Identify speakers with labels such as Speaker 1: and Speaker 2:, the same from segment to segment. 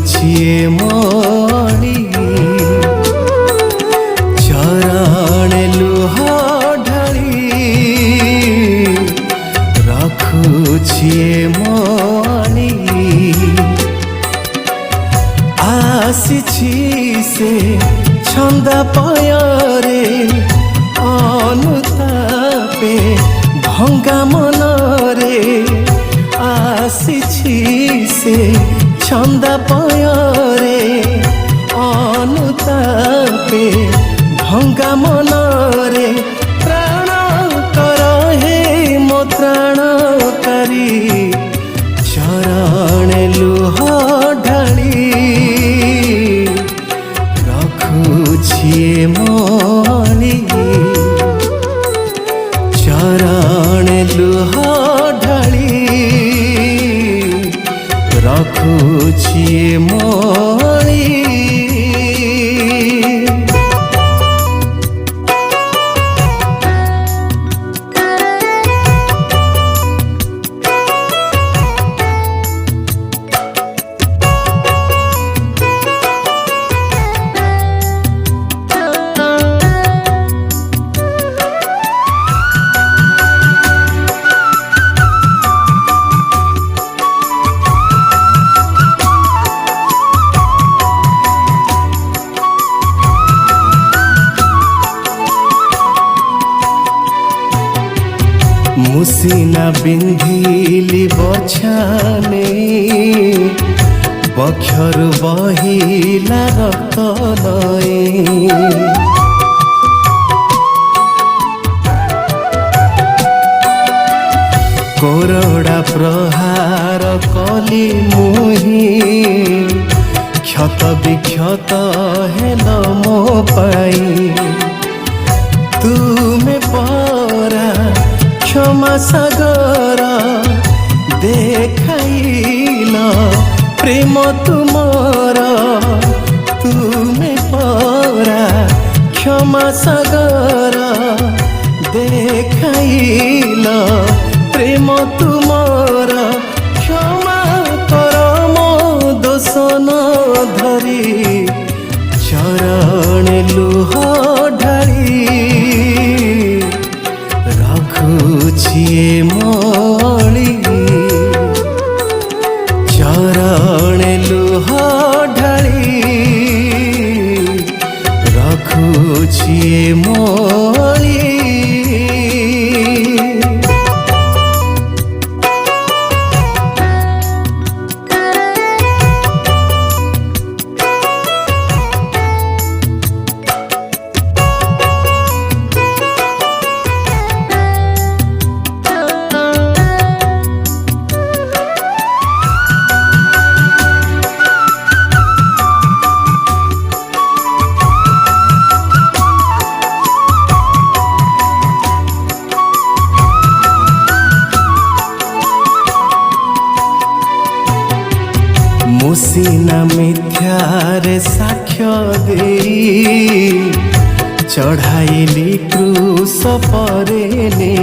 Speaker 1: राखुछिए मणि चरण लुह ढाली राखुछिए मणि आसिछि से छंदा पयरे अनुतापे भंगा मनरे आसिछि से छंदा पयरे अनुतापे भंगा मनरे प्राण कर हे मो त्राणकारी चरण लुह ढाली राखुछिए मणि चरण लुह ढाली राखुछिए मणि मुसिना बिंधिली बछाने बक्षर बहिला रक्त नए कोरड़ा प्रहार कली मुही क्षत विक्षत हेल मो पाई तुमे परा क्षमा सागर देखाइल प्रेम तुमर तुमे परा क्षमा सागर देखाइल प्रेम तुमर क्षमा कर मो दोष न धरी चरण लुह ढाली राखुछिए मणि चरण लुह ढाली राखुछिए मणि मुसिना मिथ्यारे साक्ष्य दे चढ़ाइली क्रूस परेने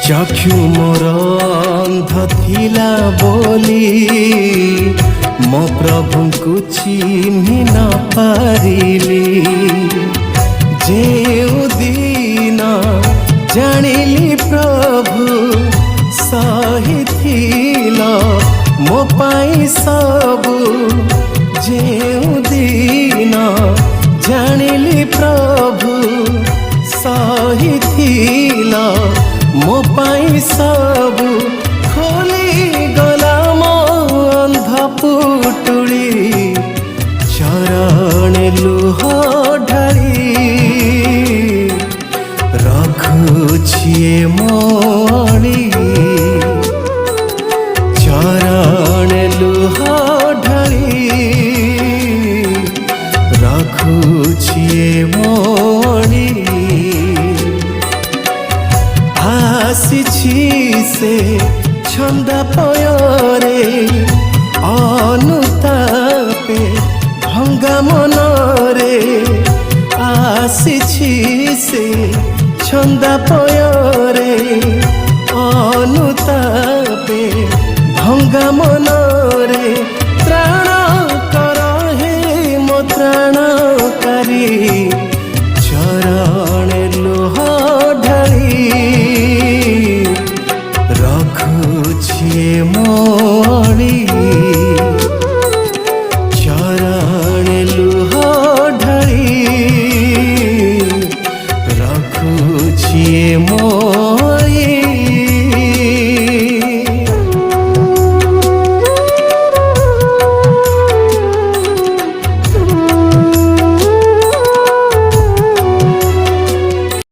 Speaker 1: चक्षु मोर अंध थिला बोली मो प्रभु को चिन्हि न पारिली जेउ दिन जानिली प्रभु सही थिल मो पाई सबु जेउ दिन जानिली प्रभु सही थिल मो पाई सबु खोली गला मो अंध पुटुली चरण लुह ढाली राखुछिए मणि चरण लुह ढाली राखुछिए मणि आसिछि से छंदा पयरे अनुतापे भंगा मनरे आसिछि से छंदा पयरे অনুতাপে ভঙ্গা মনরে ত্রাণ কর হে মো ত্রাণকারী চরণে লুহ ঢালি রখুছি মণি চরণে লুহ ঢালি রখুছি মো